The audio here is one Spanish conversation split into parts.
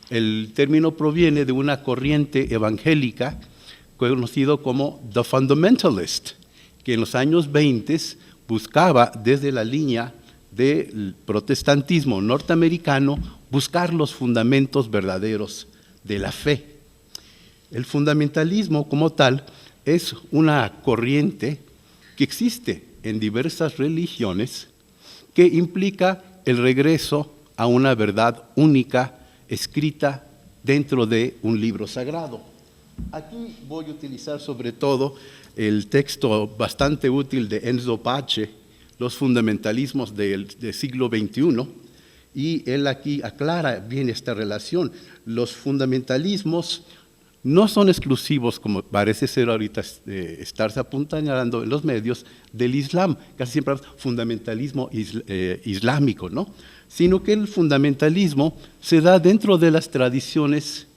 El término proviene de una corriente evangélica conocido como The Fundamentalist, que en los años 20 buscaba desde la línea del protestantismo norteamericano buscar los fundamentos verdaderos de la fe. El fundamentalismo como tal es una corriente que existe en diversas religiones que implica el regreso a una verdad única escrita dentro de un libro sagrado. Aquí voy a utilizar sobre todo el texto bastante útil de Enzo Pace, Los fundamentalismos del siglo XXI, y él aquí aclara bien esta relación. Los fundamentalismos no son exclusivos, como parece ser ahorita estarse apuntando en los medios, del Islam, casi siempre fundamentalismo islámico, ¿no? Sino que el fundamentalismo se da dentro de las tradiciones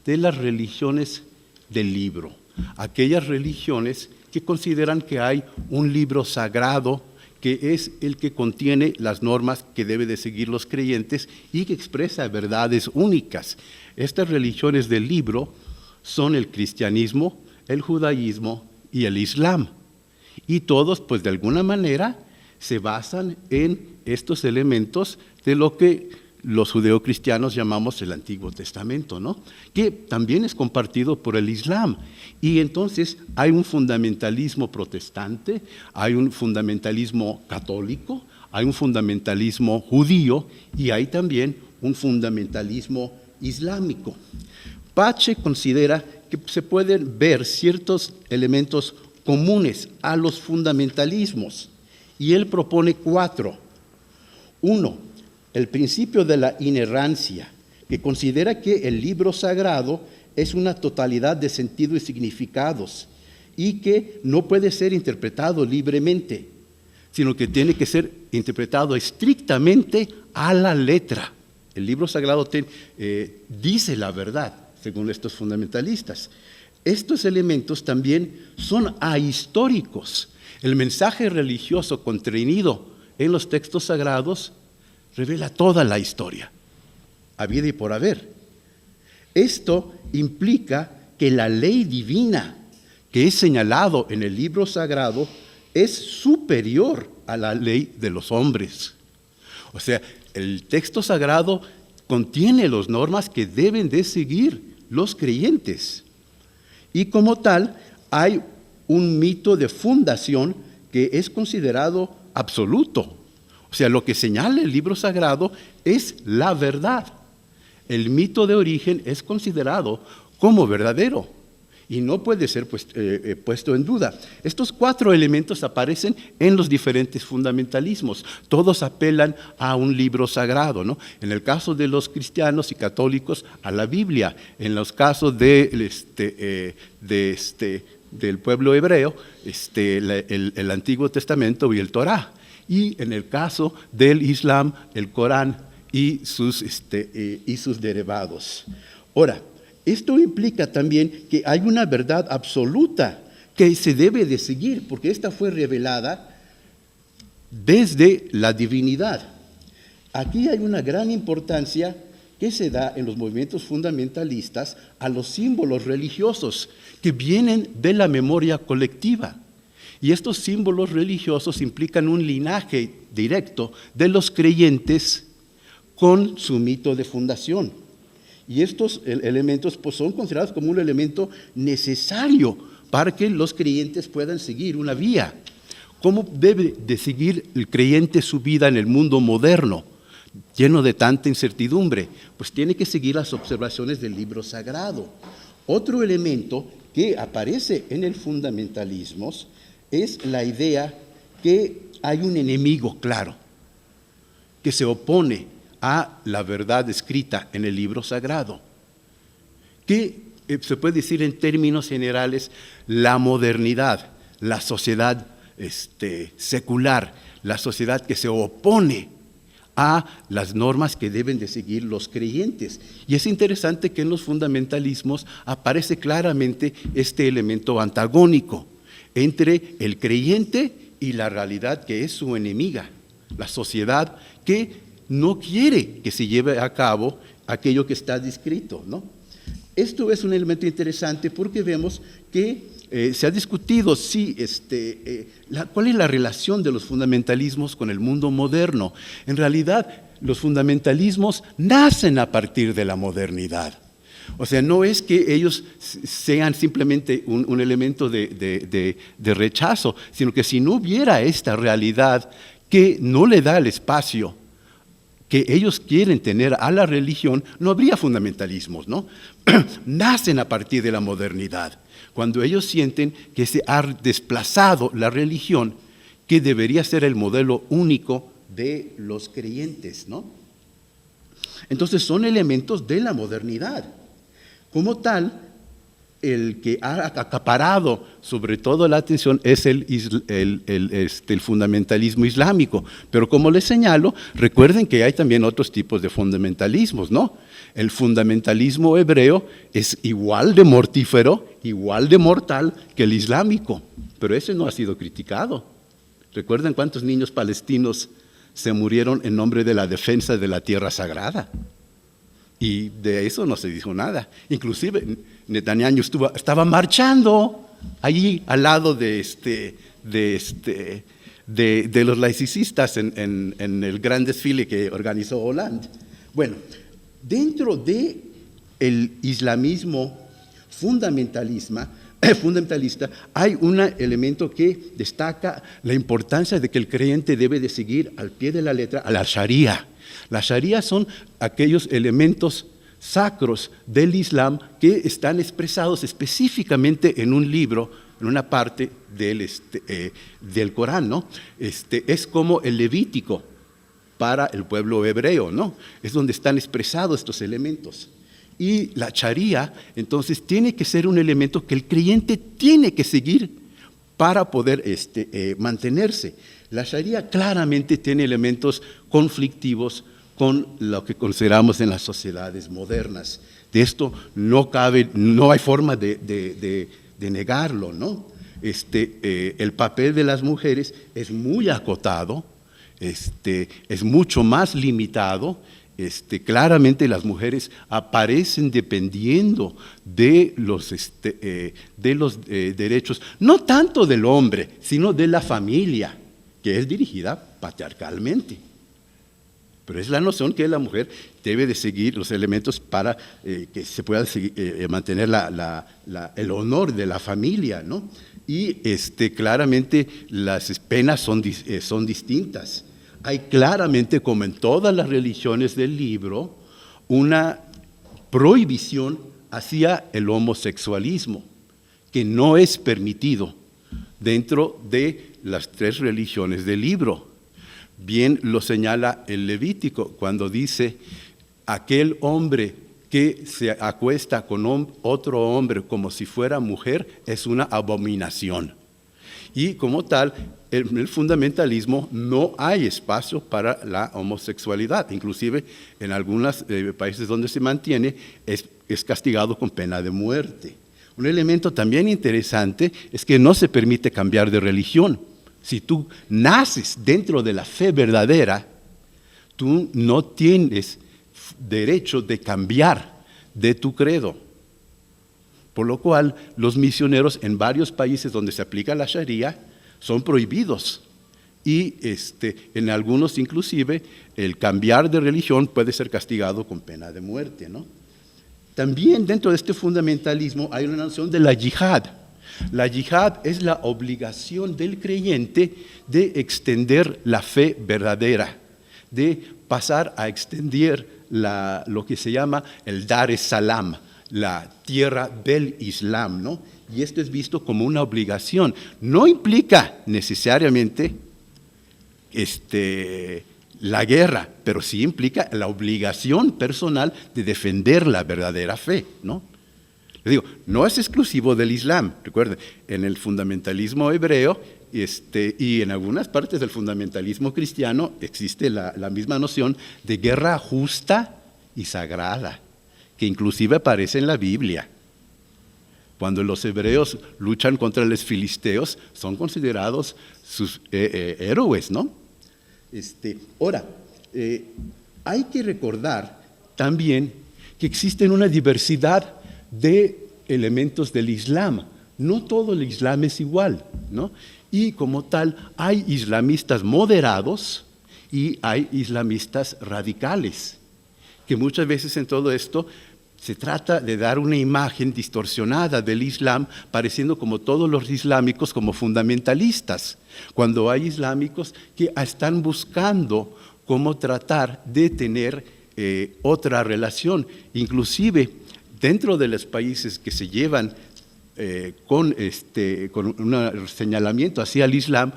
de las religiones del libro, aquellas religiones que consideran que hay un libro sagrado que es el que contiene las normas que deben de seguir los creyentes y que expresa verdades únicas. Estas religiones del libro son el cristianismo, el judaísmo y el islam. Y todos, pues de alguna manera, se basan en estos elementos de lo que los judeocristianos llamamos el Antiguo Testamento, ¿no? Que también es compartido por el Islam. Y entonces hay un fundamentalismo protestante, hay un fundamentalismo católico, hay un fundamentalismo judío y hay también un fundamentalismo islámico. Pace considera que se pueden ver ciertos elementos comunes a los fundamentalismos y él propone 4. 1, el principio de la inerrancia, que considera que el libro sagrado es una totalidad de sentido y significados y que no puede ser interpretado libremente, sino que tiene que ser interpretado estrictamente a la letra. El libro sagrado dice la verdad, según estos fundamentalistas. Estos elementos también son ahistóricos. El mensaje religioso contenido en los textos sagrados revela toda la historia, habida y por haber. Esto implica que la ley divina que es señalado en el libro sagrado es superior a la ley de los hombres. O sea, el texto sagrado contiene las normas que deben de seguir los creyentes. Y como tal, hay un mito de fundación que es considerado absoluto. O sea, lo que señala el libro sagrado es la verdad. El mito de origen es considerado como verdadero y no puede ser puesto en duda. Estos 4 elementos aparecen en los diferentes fundamentalismos. Todos apelan a un libro sagrado, ¿no? En el caso de los cristianos y católicos, a la Biblia. En los casos del pueblo hebreo, el Antiguo Testamento y el Torá. Y en el caso del Islam, el Corán y sus derivados. Ahora, esto implica también que hay una verdad absoluta que se debe de seguir, porque esta fue revelada desde la divinidad. Aquí hay una gran importancia que se da en los movimientos fundamentalistas a los símbolos religiosos que vienen de la memoria colectiva. Y estos símbolos religiosos implican un linaje directo de los creyentes con su mito de fundación. Y estos elementos pues, son considerados como un elemento necesario para que los creyentes puedan seguir una vía. ¿Cómo debe de seguir el creyente su vida en el mundo moderno, lleno de tanta incertidumbre? Pues tiene que seguir las observaciones del libro sagrado. Otro elemento que aparece en el fundamentalismo es la idea que hay un enemigo claro, que se opone a la verdad escrita en el libro sagrado, que se puede decir en términos generales la modernidad, la sociedad secular, la sociedad que se opone a las normas que deben de seguir los creyentes. Y es interesante que en los fundamentalismos aparece claramente este elemento antagónico entre el creyente y la realidad que es su enemiga, la sociedad que no quiere que se lleve a cabo aquello que está descrito, ¿no? Esto es un elemento interesante porque vemos que se ha discutido cuál es la relación de los fundamentalismos con el mundo moderno. En realidad, los fundamentalismos nacen a partir de la modernidad. O sea, no es que ellos sean simplemente un elemento de rechazo, sino que si no hubiera esta realidad que no le da el espacio que ellos quieren tener a la religión, no habría fundamentalismos, ¿no? Nacen a partir de la modernidad, cuando ellos sienten que se ha desplazado la religión, que debería ser el modelo único de los creyentes, ¿no? Entonces son elementos de la modernidad. Como tal, el que ha acaparado sobre todo la atención es el fundamentalismo islámico. Pero como les señalo, recuerden que hay también otros tipos de fundamentalismos, ¿no? El fundamentalismo hebreo es igual de mortífero, igual de mortal que el islámico, pero ese no ha sido criticado. ¿Recuerdan cuántos niños palestinos se murieron en nombre de la defensa de la tierra sagrada? Y de eso no se dijo nada. Inclusive Netanyahu estaba marchando allí al lado de los laicistas en el gran desfile que organizó Hollande. Bueno, dentro del islamismo fundamentalista hay un elemento que destaca la importancia de que el creyente debe de seguir al pie de la letra a la Sharia. La Sharia son aquellos elementos sacros del Islam que están expresados específicamente en un libro, en una parte del Corán, ¿no? Es como el Levítico para el pueblo hebreo, ¿no? Es donde están expresados estos elementos. Y la Sharia, entonces, tiene que ser un elemento que el creyente tiene que seguir para poder mantenerse. La Sharia claramente tiene elementos conflictivos con lo que consideramos en las sociedades modernas. De esto no hay forma de negarlo, ¿no? El papel de las mujeres es muy acotado, es mucho más limitado. Claramente las mujeres aparecen dependiendo de los derechos, no tanto del hombre, sino de la familia, que es dirigida patriarcalmente. Pero es la noción que la mujer debe de seguir los elementos para que se pueda mantener el honor de la familia, ¿no? Y claramente las penas son distintas. Hay claramente, como en todas las religiones del libro, una prohibición hacia el homosexualismo, que no es permitido dentro de las 3 religiones del libro. Bien lo señala el Levítico cuando dice: aquel hombre que se acuesta con otro hombre como si fuera mujer es una abominación. Y como tal, en el fundamentalismo no hay espacio para la homosexualidad. Inclusive en algunos países donde se mantiene es castigado con pena de muerte. Un elemento también interesante es que no se permite cambiar de religión. Si tú naces dentro de la fe verdadera, tú no tienes derecho de cambiar de tu credo. Por lo cual, los misioneros en varios países donde se aplica la Sharia son prohibidos. Y en algunos inclusive el cambiar de religión puede ser castigado con pena de muerte, ¿no? También dentro de este fundamentalismo hay una noción de la yihad. La yihad es la obligación del creyente de extender la fe verdadera, de pasar a extender lo que se llama el Dar es Salam, la tierra del Islam, ¿no? Y esto es visto como una obligación. No implica necesariamente la guerra, pero sí implica la obligación personal de defender la verdadera fe, ¿no? Les digo, no es exclusivo del Islam. Recuerden, en el fundamentalismo hebreo y en algunas partes del fundamentalismo cristiano existe la misma noción de guerra justa y sagrada, que inclusive aparece en la Biblia. Cuando los hebreos luchan contra los filisteos, son considerados sus héroes, ¿no? Ahora, hay que recordar también que existe una diversidad de elementos del Islam. No todo el Islam es igual, ¿no? Y como tal, hay islamistas moderados y hay islamistas radicales, que muchas veces en todo esto se trata de dar una imagen distorsionada del Islam, pareciendo como todos los islámicos como fundamentalistas, cuando hay islámicos que están buscando cómo tratar de tener otra relación. Inclusive, dentro de los países que se llevan con un señalamiento hacia el Islam,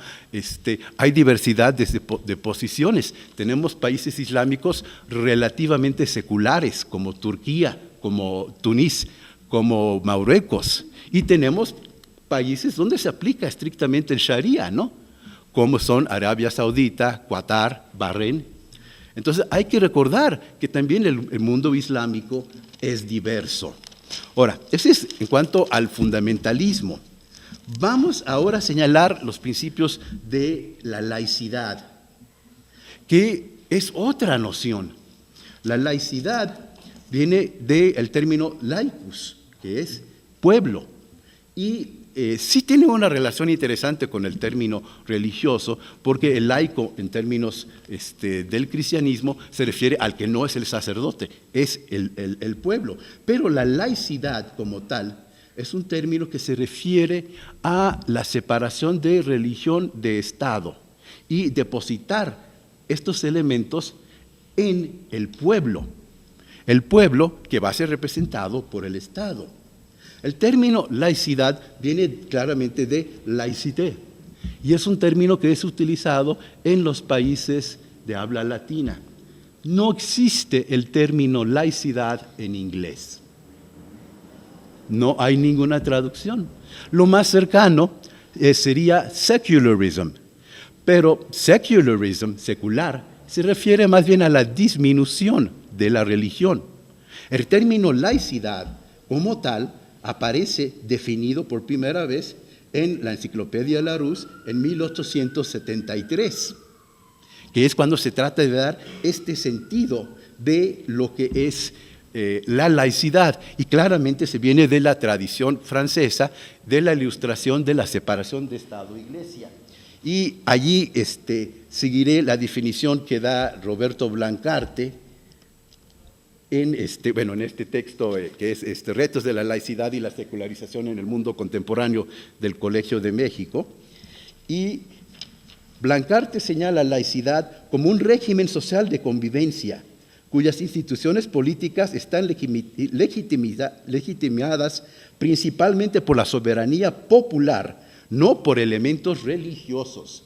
hay diversidad de posiciones. Tenemos países islámicos relativamente seculares, como Turquía, como Túnez, como Marruecos, y tenemos países donde se aplica estrictamente el Sharia, ¿no? Como son Arabia Saudita, Qatar, Bahrein. Entonces hay que recordar que también el mundo islámico es diverso. Ahora, ese es en cuanto al fundamentalismo. Vamos ahora a señalar los principios de la laicidad, que es otra noción. La laicidad viene del término laicus, que es pueblo, y sí tiene una relación interesante con el término religioso, porque el laico en términos del cristianismo se refiere al que no es el sacerdote, es el pueblo. Pero la laicidad como tal es un término que se refiere a la separación de religión de Estado y depositar estos elementos en el pueblo que va a ser representado por el Estado. El término laicidad viene claramente de laicité y es un término que es utilizado en los países de habla latina. No existe el término laicidad en inglés. No hay ninguna traducción. Lo más cercano sería secularism, pero secularism, secular, se refiere más bien a la disminución de la religión. El término laicidad como tal aparece definido por primera vez en la Enciclopedia Larousse en 1873, que es cuando se trata de dar este sentido de lo que es la laicidad, y claramente se viene de la tradición francesa de la Ilustración de la separación de Estado e Iglesia. Y allí seguiré la definición que da Roberto Blancarte en este texto que es Retos de la laicidad y la secularización en el mundo contemporáneo del Colegio de México. Y Blancarte señala laicidad como un régimen social de convivencia cuyas instituciones políticas están legitimadas principalmente por la soberanía popular, no por elementos religiosos.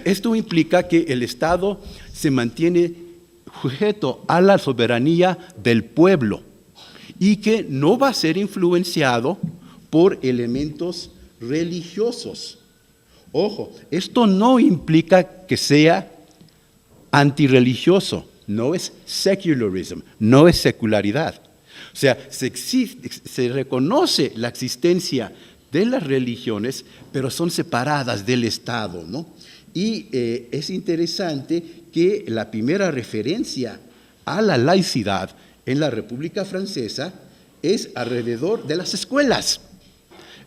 Esto implica que el Estado se mantiene sujeto a la soberanía del pueblo y que no va a ser influenciado por elementos religiosos. Ojo, esto no implica que sea antirreligioso, no es secularism, no es secularidad. O sea, se reconoce la existencia de las religiones, pero son separadas del Estado, ¿no? Y es interesante que la primera referencia a la laicidad en la República Francesa es alrededor de las escuelas.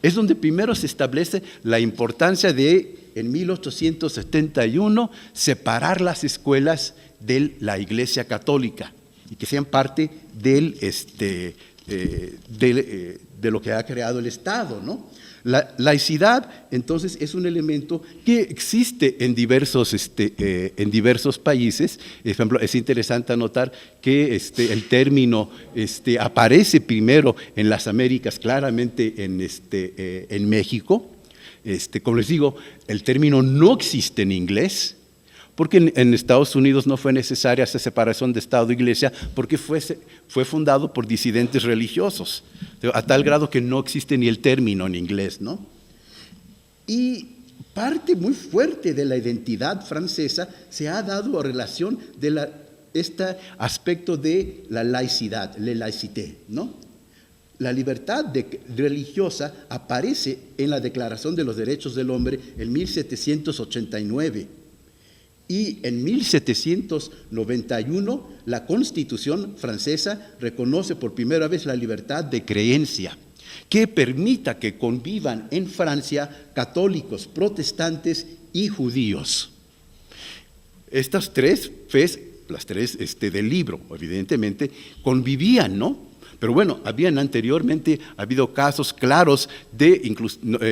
Es donde primero se establece la importancia de, en 1871, separar las escuelas de la Iglesia Católica y que sean parte de lo que ha creado el Estado, ¿no? La laicidad, entonces, es un elemento que existe en diversos países. Por ejemplo, es interesante anotar que el término aparece primero en las Américas, claramente en México. Como les digo, el término no existe en inglés, porque en Estados Unidos no fue necesaria esa separación de Estado e Iglesia, porque fue fundado por disidentes religiosos, a tal grado que no existe ni el término en inglés, ¿no? Y parte muy fuerte de la identidad francesa se ha dado a relación de este aspecto de la laicidad, la laïcité, ¿no? La libertad religiosa aparece en la Declaración de los Derechos del Hombre en 1789. Y en 1791 la Constitución francesa reconoce por primera vez la libertad de creencia, que permita que convivan en Francia católicos, protestantes y judíos. Estas tres fes, las tres del libro, evidentemente, convivían, ¿no? Pero bueno, habían anteriormente habido casos claros de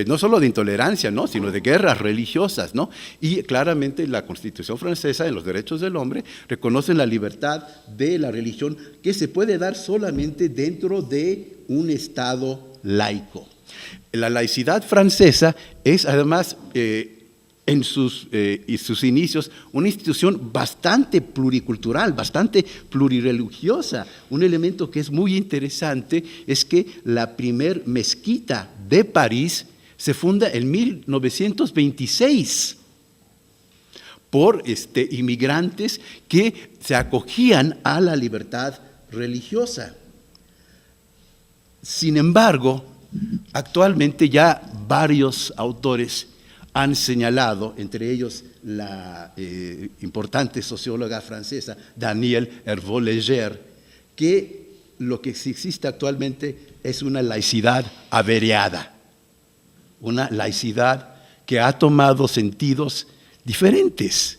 no solo de intolerancia, ¿no?, sino de guerras religiosas, ¿no? Y claramente la Constitución francesa, en los derechos del hombre, reconoce la libertad de la religión que se puede dar solamente dentro de un Estado laico. La laicidad francesa es además en sus inicios una institución bastante pluricultural, bastante plurireligiosa. Un elemento que es muy interesante es que la primer mezquita de París se funda en 1926 por inmigrantes que se acogían a la libertad religiosa. Sin embargo, actualmente ya varios autores han señalado, entre ellos la importante socióloga francesa Danielle Herveau-Léger, que lo que existe actualmente es una laicidad averiada, una laicidad que ha tomado sentidos diferentes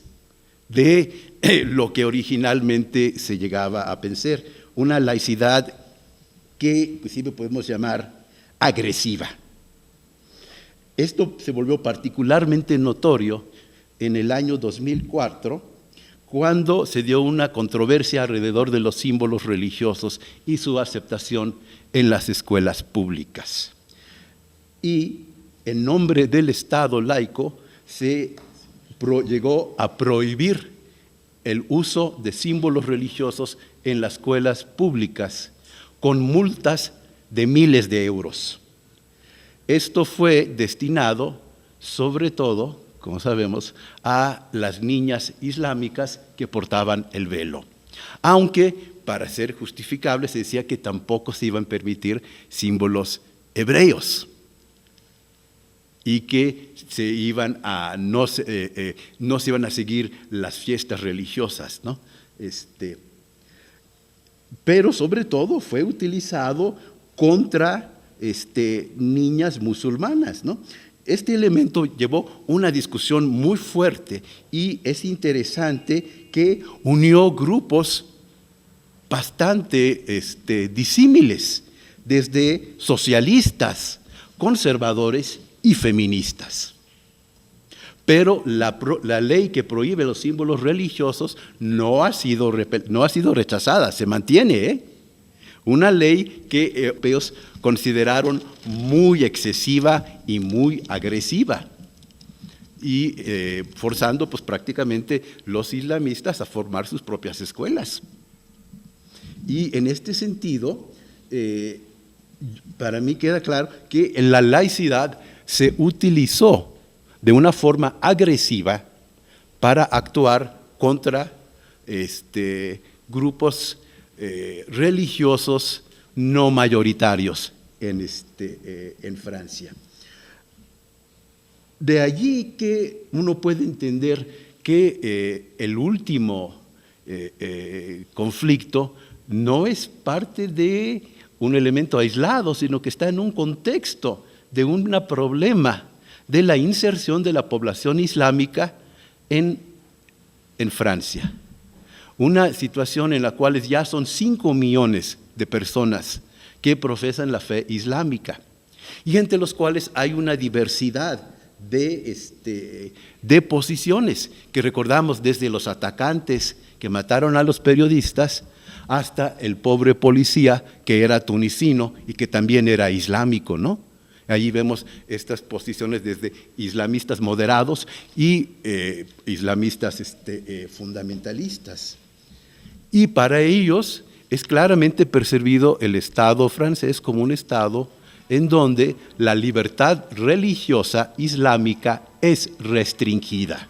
de lo que originalmente se llegaba a pensar, una laicidad que inclusive podemos llamar agresiva. Esto se volvió particularmente notorio en el año 2004, cuando se dio una controversia alrededor de los símbolos religiosos y su aceptación en las escuelas públicas. Y en nombre del Estado laico se llegó a prohibir el uso de símbolos religiosos en las escuelas públicas, con multas de miles de euros. Esto fue destinado, sobre todo, como sabemos, a las niñas islámicas que portaban el velo. Aunque, para ser justificable, se decía que tampoco se iban a permitir símbolos hebreos y que no se iban a seguir las fiestas religiosas, ¿no? Pero sobre todo fue utilizado contra niñas musulmanas, ¿no? Este elemento llevó una discusión muy fuerte y es interesante que unió grupos bastante disímiles, desde socialistas, conservadores y feministas. Pero la ley que prohíbe los símbolos religiosos no ha sido rechazada, se mantiene, ¿eh? Una ley que europeos consideraron muy excesiva y muy agresiva, y forzando pues prácticamente los islamistas a formar sus propias escuelas. Y en este sentido, para mí queda claro que en la laicidad se utilizó de una forma agresiva para actuar contra grupos religiosos no mayoritarios en Francia. De allí que uno puede entender que el último conflicto no es parte de un elemento aislado, sino que está en un contexto de un problema de la inserción de la población islámica en Francia. Una situación en la cual ya son 5 millones de personas que profesan la fe islámica, y entre los cuales hay una diversidad de posiciones, que recordamos desde los atacantes que mataron a los periodistas hasta el pobre policía que era tunecino y que también era islámico, ¿no? Allí vemos estas posiciones desde islamistas moderados y islamistas fundamentalistas. Y para ellos es claramente percibido el Estado francés como un Estado en donde la libertad religiosa islámica es restringida.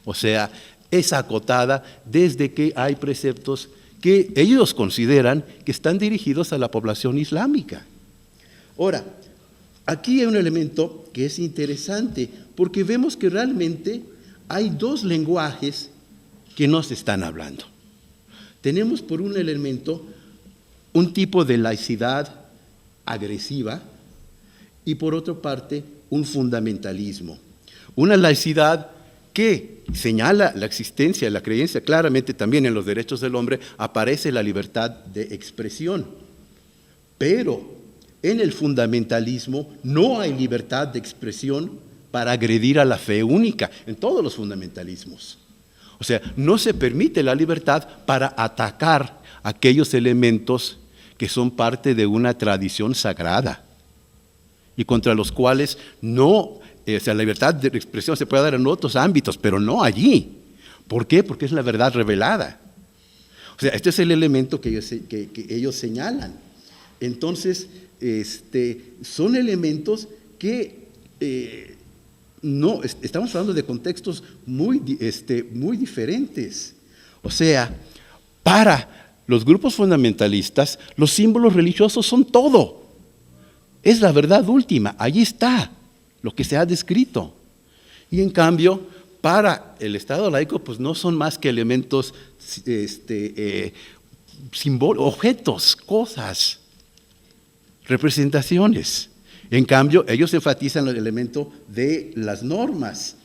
O sea, es acotada desde que hay preceptos que ellos consideran que están dirigidos a la población islámica. Ahora, aquí hay un elemento que es interesante, porque vemos que realmente hay dos lenguajes que nos están hablando. Tenemos por un elemento un tipo de laicidad agresiva y por otra parte un fundamentalismo. Una laicidad que señala la existencia, la creencia, claramente también en los derechos del hombre aparece la libertad de expresión. Pero en el fundamentalismo no hay libertad de expresión para agredir a la fe única, en todos los fundamentalismos. O sea, no se permite la libertad para atacar aquellos elementos que son parte de una tradición sagrada y contra los cuales no, la libertad de expresión se puede dar en otros ámbitos, pero no allí. ¿Por qué? Porque es la verdad revelada. O sea, este es el elemento que ellos señalan. Entonces, son elementos que no, estamos hablando de contextos muy diferentes. O sea, para los grupos fundamentalistas, los símbolos religiosos son todo. Es la verdad última, allí está lo que se ha descrito. Y en cambio, para el Estado laico, pues no son más que elementos, objetos, cosas, representaciones. En cambio, ellos enfatizan el elemento de las normas,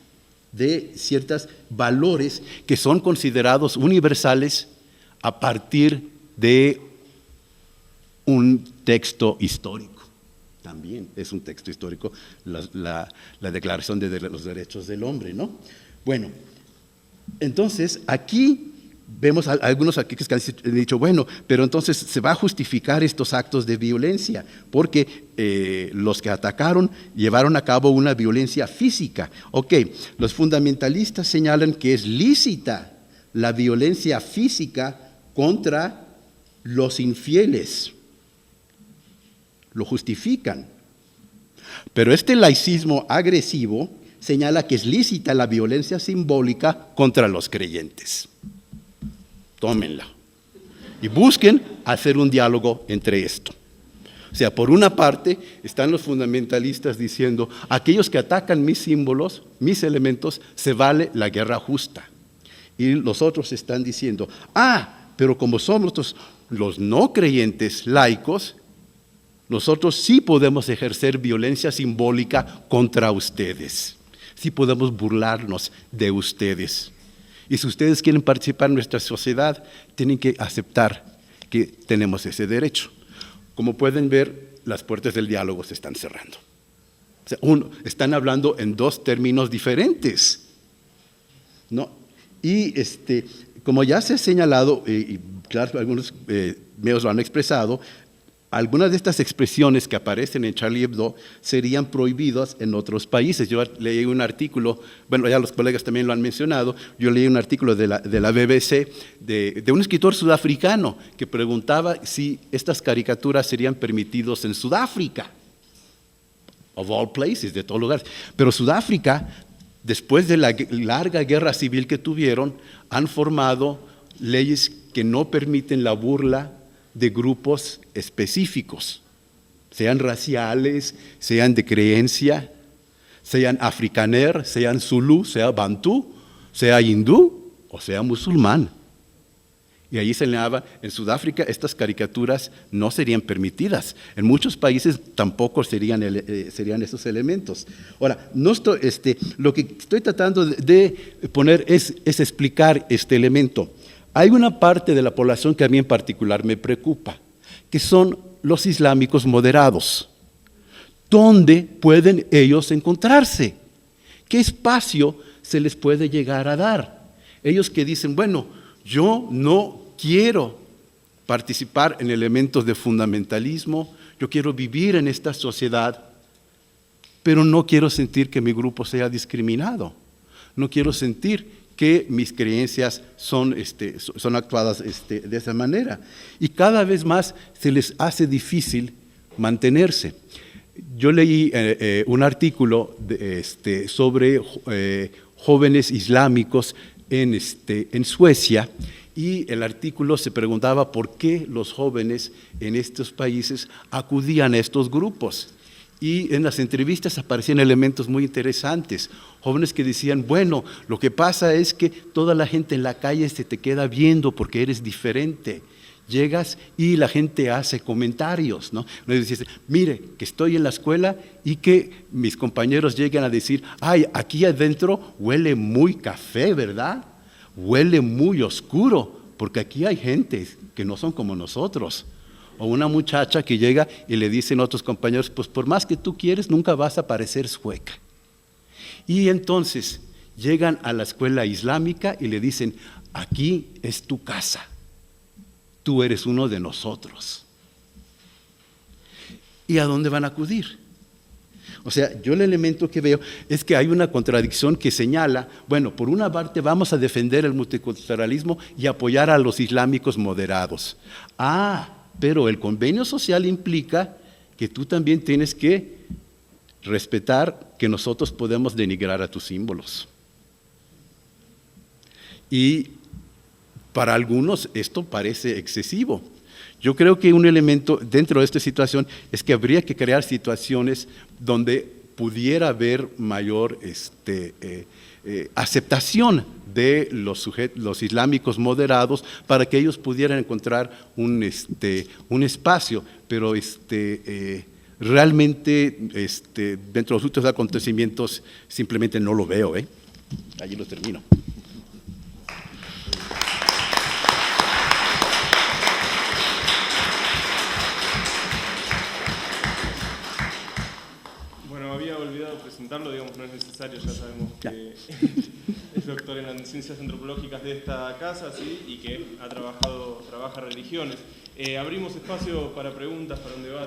de ciertos valores que son considerados universales a partir de un texto histórico. También es un texto histórico la Declaración de los Derechos del Hombre, ¿no? Bueno, entonces aquí vemos algunos aquí que han dicho, bueno, pero entonces se va a justificar estos actos de violencia, porque los que atacaron llevaron a cabo una violencia física. Ok, los fundamentalistas señalan que es lícita la violencia física contra los infieles. Lo justifican. Pero este laicismo agresivo señala que es lícita la violencia simbólica contra los creyentes. Tómenla. Y busquen hacer un diálogo entre esto. O sea, por una parte están los fundamentalistas diciendo, aquellos que atacan mis símbolos, mis elementos, se vale la guerra justa. Y los otros están diciendo, pero como somos los no creyentes laicos, nosotros sí podemos ejercer violencia simbólica contra ustedes. Sí podemos burlarnos de ustedes. Y si ustedes quieren participar en nuestra sociedad, tienen que aceptar que tenemos ese derecho. Como pueden ver, las puertas del diálogo se están cerrando. O sea, están hablando en dos términos diferentes, ¿no? Y como ya se ha señalado, y claro, algunos medios lo han expresado, algunas de estas expresiones que aparecen en Charlie Hebdo serían prohibidas en otros países. Yo leí un artículo, bueno, ya los colegas también lo han mencionado, yo leí un artículo de la BBC de un escritor sudafricano que preguntaba si estas caricaturas serían permitidas en Sudáfrica, of all places, de todos lugares. Pero Sudáfrica, después de la larga guerra civil que tuvieron, han formado leyes que no permiten la burla de grupos específicos, sean raciales, sean de creencia, sean afrikaner, sean zulú, sea bantú, sea hindú o sea musulmán. Y ahí se señalaba, en Sudáfrica estas caricaturas no serían permitidas. En muchos países tampoco serían esos elementos. Ahora, lo que estoy tratando de poner es explicar este elemento. Hay una parte de la población que a mí en particular me preocupa, que son los islámicos moderados. ¿Dónde pueden ellos encontrarse? ¿Qué espacio se les puede llegar a dar? Ellos que dicen, bueno, yo no quiero participar en elementos de fundamentalismo, yo quiero vivir en esta sociedad, pero no quiero sentir que mi grupo sea discriminado, no quiero sentir que mis creencias son actuadas de esa manera. Y cada vez más se les hace difícil mantenerse. Yo leí un artículo sobre jóvenes islámicos en Suecia, y el artículo se preguntaba por qué los jóvenes en estos países acudían a estos grupos. Y en las entrevistas aparecían elementos muy interesantes. Jóvenes que decían, bueno, lo que pasa es que toda la gente en la calle se te queda viendo porque eres diferente. Llegas y la gente hace comentarios, ¿no? Les dices, mire, que estoy en la escuela y que mis compañeros llegan a decir, ay, aquí adentro huele muy café, ¿verdad? Huele muy oscuro, porque aquí hay gente que no son como nosotros. O una muchacha que llega y le dicen a otros compañeros, pues por más que tú quieres, nunca vas a parecer sueca. Y entonces llegan a la escuela islámica y le dicen, aquí es tu casa, tú eres uno de nosotros. ¿Y a dónde van a acudir? O sea, yo el elemento que veo es que hay una contradicción que señala, bueno, por una parte vamos a defender el multiculturalismo y apoyar a los islámicos moderados. Pero el convenio social implica que tú también tienes que respetar que nosotros podemos denigrar a tus símbolos. Y para algunos esto parece excesivo. Yo creo que un elemento dentro de esta situación es que habría que crear situaciones donde pudiera haber mayor aceptación de los islámicos moderados para que ellos pudieran encontrar un espacio, pero realmente dentro de los últimos acontecimientos simplemente no lo veo. Allí lo termino. Bueno, había olvidado presentarlo, digamos, no es necesario, ya sabemos que es doctor en ciencias antropológicas de esta casa, ¿sí? Y que trabaja religiones. Abrimos espacio para preguntas, para un debate.